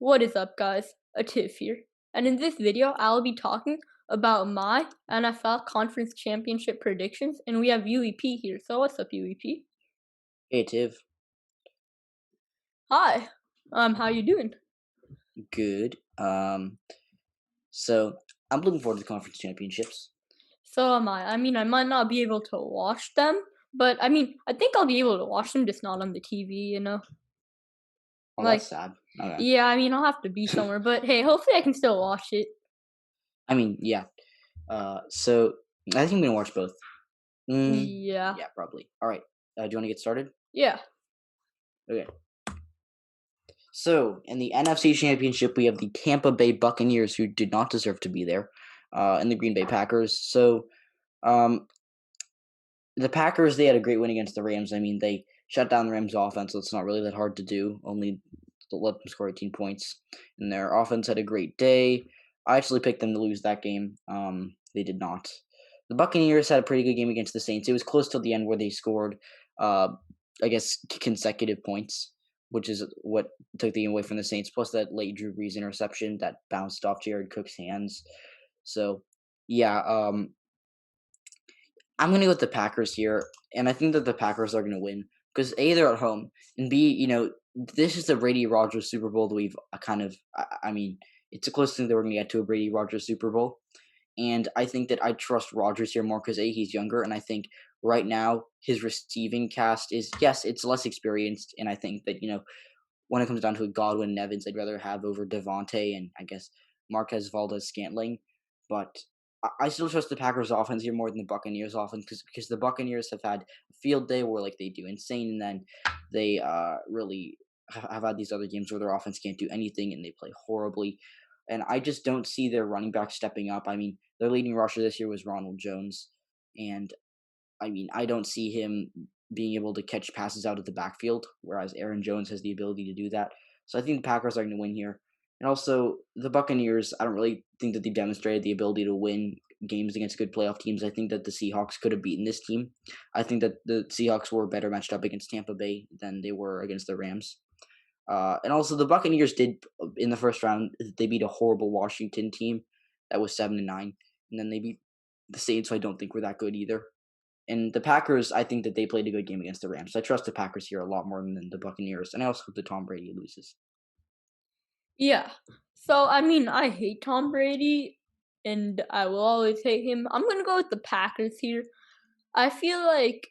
What is up, guys? Ativ here, and in this video, I'll be talking about my NFL Conference Championship predictions, and we have UEP here. So what's up, UEP? Hey, Ativ. Hi. How you doing? Good. So I'm looking forward to the conference championships. So am I. I mean, I might not be able to watch them, but I think I'll be able to watch them, just not on the TV. Oh, Like, that's sad. Okay. yeah, I'll have to be somewhere, but hey, hopefully I can still watch it. Yeah. So I think I'm gonna watch both. Yeah. Yeah, probably. All right. Do you want to get started? Yeah. Okay. So in the NFC Championship, we have the Tampa Bay Buccaneers, who did not deserve to be there, and the Green Bay Packers. So, the Packers, they had a great win against the Rams. I mean, they shut down the Rams' offense, so it's not really that hard to do. Only to let them score 18 points. And their offense had a great day. I actually picked them to lose that game. They did not. The Buccaneers had a pretty good game against the Saints. It was close till the end where they scored, consecutive points, which is what took the game away from the Saints. Plus that late Drew Brees interception that bounced off Jared Cook's hands. So, yeah, I'm going to go with the Packers here, and I think that the Packers are going to win because A, they're at home, and B, this is the Brady Rogers Super Bowl that we've it's the closest thing that we're going to get to a Brady Rogers Super Bowl. And I think that I trust Rogers here more because A, he's younger, and I think right now his receiving cast is, yes, it's less experienced, and I think that, when it comes down to Godwin and Evans, I'd rather have over Devontae and I guess Marquez Valdez-Scantling. But I still trust the Packers offense here more than the Buccaneers offense because the Buccaneers have had a field day where like they do insane, and then they really have had these other games where their offense can't do anything and they play horribly. And I just don't see their running back stepping up. I mean, their leading rusher this year was Ronald Jones, and I don't see him being able to catch passes out of the backfield, whereas Aaron Jones has the ability to do that. So I think the Packers are going to win here. And also, the Buccaneers, I don't really think that they demonstrated the ability to win games against good playoff teams. I think that the Seahawks could have beaten this team. I think that the Seahawks were better matched up against Tampa Bay than they were against the Rams. And also, the Buccaneers did, in the first round, they beat a horrible Washington team that was 7-9. And then they beat the Saints, so I don't think we're that good either. And the Packers, I think that they played a good game against the Rams. I trust the Packers here a lot more than the Buccaneers. And I also hope that Tom Brady loses. Yeah. So, I hate Tom Brady, and I will always hate him. I'm going to go with the Packers here. I feel like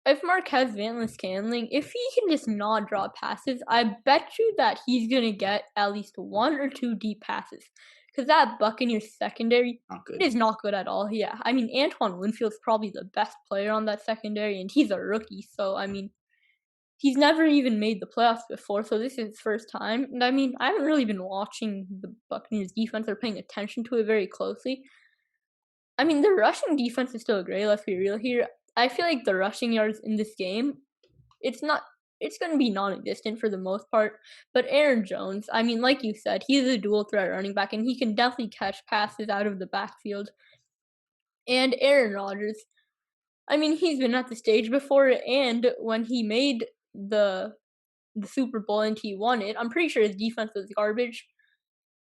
if Marquez Valdez-Scantling, if he can just not draw passes, I bet you that he's going to get at least one or two deep passes. Because that Buccaneers secondary is not good at all. Yeah, Antoine Winfield's probably the best player on that secondary, and he's a rookie. So, he's never even made the playoffs before, so this is his first time. And I haven't really been watching the Buccaneers defense or paying attention to it very closely. The rushing defense is still great, let's be real here. I feel like the rushing yards in this game, it's going to be non-existent for the most part. But Aaron Jones, like you said, he's a dual threat running back, and he can definitely catch passes out of the backfield. And Aaron Rodgers, he's been at the stage before, and when he made the Super Bowl and he won it, I'm pretty sure his defense was garbage.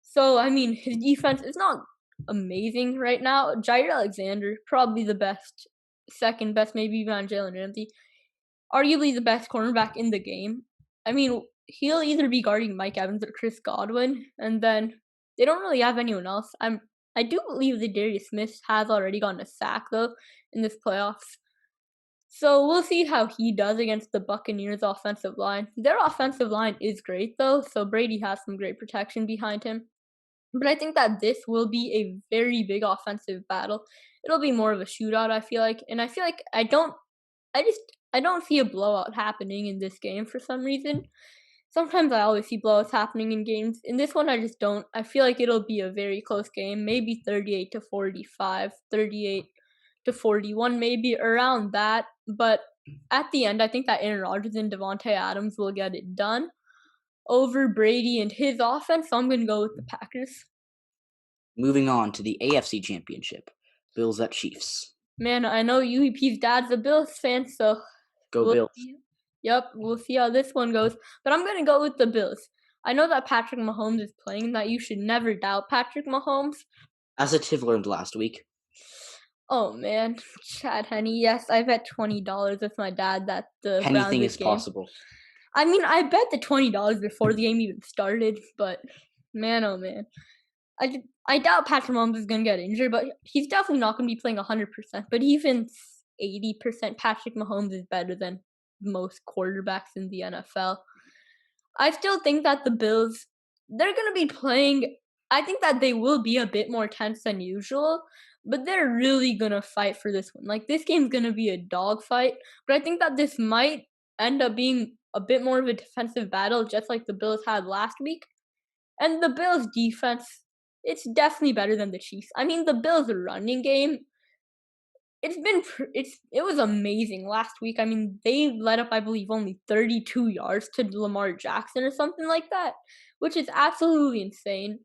So, his defense is not amazing right now. Jair Alexander, probably the best, second best, maybe even Jalen Ramsey, arguably the best cornerback in the game. He'll either be guarding Mike Evans or Chris Godwin, and then they don't really have anyone else. I do believe that Darius Smith has already gotten a sack, though, in this playoffs. So we'll see how he does against the Buccaneers offensive line. Their offensive line is great, though, so Brady has some great protection behind him. But I think that this will be a very big offensive battle. It'll be more of a shootout, I feel like. And I feel like I don't see a blowout happening in this game for some reason. Sometimes I always see blowouts happening in games. In this one, I just don't. I feel like it'll be a very close game, maybe 38-45, 38-41, maybe around that. But at the end, I think that Aaron Rodgers and Devontae Adams will get it done over Brady and his offense, so I'm going to go with the Packers. Moving on to the AFC Championship, Bills at Chiefs. Man, I know UEP's dad's a Bills fan, so Go Bills. Yep, we'll see how this one goes. But I'm going to go with the Bills. I know that Patrick Mahomes is playing, and that you should never doubt Patrick Mahomes. As Ativ learned last week. Oh man, Chad Henne. Yes, I bet $20 with my dad that the Browns Anything would is game. possible. I mean, I bet the $20 before the game even started, but man, oh man. I doubt Patrick Mahomes is going to get injured, but he's definitely not going to be playing 100%. But even 80%, Patrick Mahomes is better than most quarterbacks in the NFL. I still think that the Bills, they're going to be playing. I think that they will be a bit more tense than usual, but they're really going to fight for this one. Like, this game's going to be a dogfight, but I think that this might end up being a bit more of a defensive battle, just like the Bills had last week. And the Bills' defense, it's definitely better than the Chiefs. I mean, the Bills' running game, it was amazing last week. I mean, they let up, I believe, only 32 yards to Lamar Jackson or something like that, which is absolutely insane.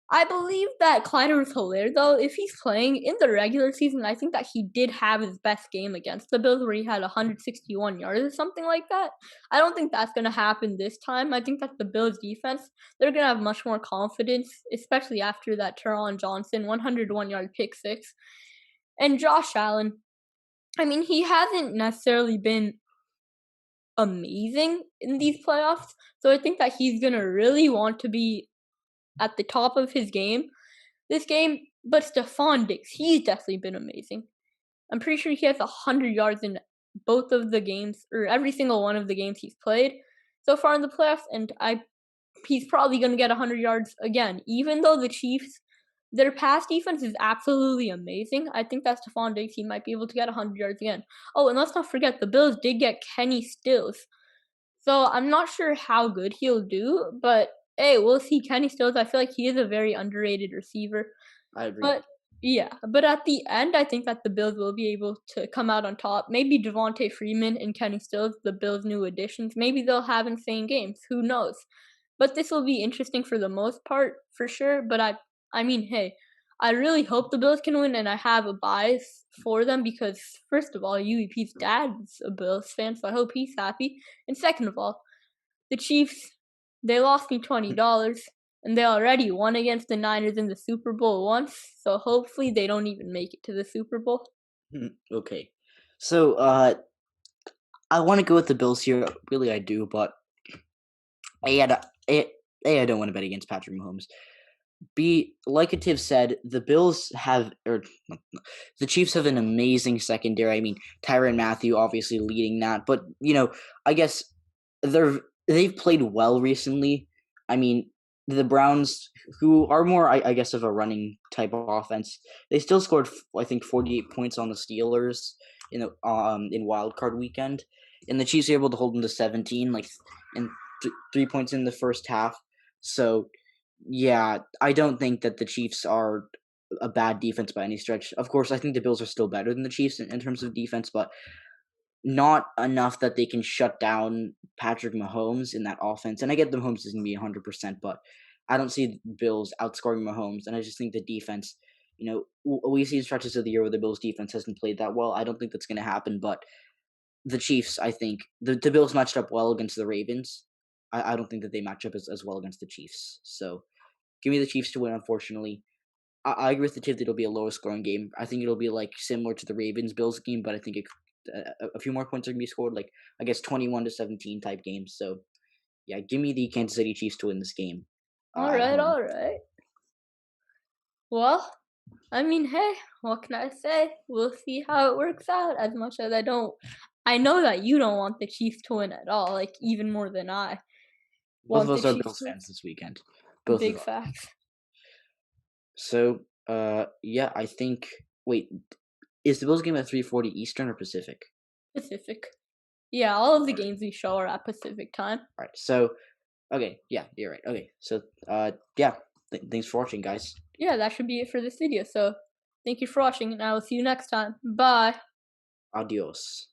I believe that Clyde Edwards-Helaire, though, if he's playing in the regular season, I think that he did have his best game against the Bills where he had 161 yards or something like that. I don't think that's going to happen this time. I think that the Bills' defense, they're going to have much more confidence, especially after that Teron Johnson 101-yard pick six. And Josh Allen, I mean, he hasn't necessarily been amazing in these playoffs, so I think that he's going to really want to be at the top of his game this game. But Stephon Diggs, he's definitely been amazing. I'm pretty sure he has 100 yards in both of the games, or every single one of the games he's played so far in the playoffs, and he's probably going to get 100 yards again, even though the Chiefs, their pass defense is absolutely amazing. I think that Stephon Diggs, he might be able to get 100 yards again. Oh, and let's not forget, the Bills did get Kenny Stills. So I'm not sure how good he'll do, but hey, we'll see. Kenny Stills, I feel like he is a very underrated receiver. I agree. But yeah, but at the end, I think that the Bills will be able to come out on top. Maybe Devontae Freeman and Kenny Stills, the Bills' new additions, maybe they'll have insane games. Who knows? But this will be interesting for the most part, for sure. But I mean, hey, I really hope the Bills can win, and I have a bias for them because, first of all, UEP's dad's a Bills fan, so I hope he's happy. And second of all, the Chiefs, they lost me $20, and they already won against the Niners in the Super Bowl once, so hopefully they don't even make it to the Super Bowl. Okay. So, I want to go with the Bills here. Really, I do, but A, I don't want to bet against Patrick Mahomes. B, like Ativ said, the Bills have, or the Chiefs have an amazing secondary. I mean, Tyrann Mathieu obviously leading that, but I guess they've played well recently. I mean, the Browns, who are more, I guess, of a running type of offense, they still scored, I think, 48 points on the Steelers in Wild Card weekend, and the Chiefs were able to hold them to 17, and 3 points in the first half. So, yeah, I don't think that the Chiefs are a bad defense by any stretch. Of course, I think the Bills are still better than the Chiefs in terms of defense, but not enough that they can shut down Patrick Mahomes in that offense. And I get the Mahomes isn't going to be 100%, but I don't see the Bills outscoring Mahomes. And I just think the defense, we see stretches of the year where the Bills defense hasn't played that well. I don't think that's going to happen, but the Chiefs, I think, the Bills matched up well against the Ravens. I don't think that they match up as well against the Chiefs. So give me the Chiefs to win, unfortunately. I agree with the tip that it'll be a lower scoring game. I think it'll be similar to the Ravens-Bills game, but I think a few more points are going to be scored, I guess 21-17 type games. So, yeah, give me the Kansas City Chiefs to win this game. All right. Well, I mean, hey, what can I say? We'll see how it works out. As much as I know that you don't want the Chiefs to win at all, even more than I. Both of us are Bills fans this weekend. Both Big facts. So, yeah, I think. Wait, is the Bills game at 3:40 Eastern or Pacific? Pacific. Yeah, all of the games we show are at Pacific time. All right. So, okay, yeah, you're right. Okay, so, yeah, thanks for watching, guys. Yeah, that should be it for this video. So, thank you for watching, and I will see you next time. Bye. Adios.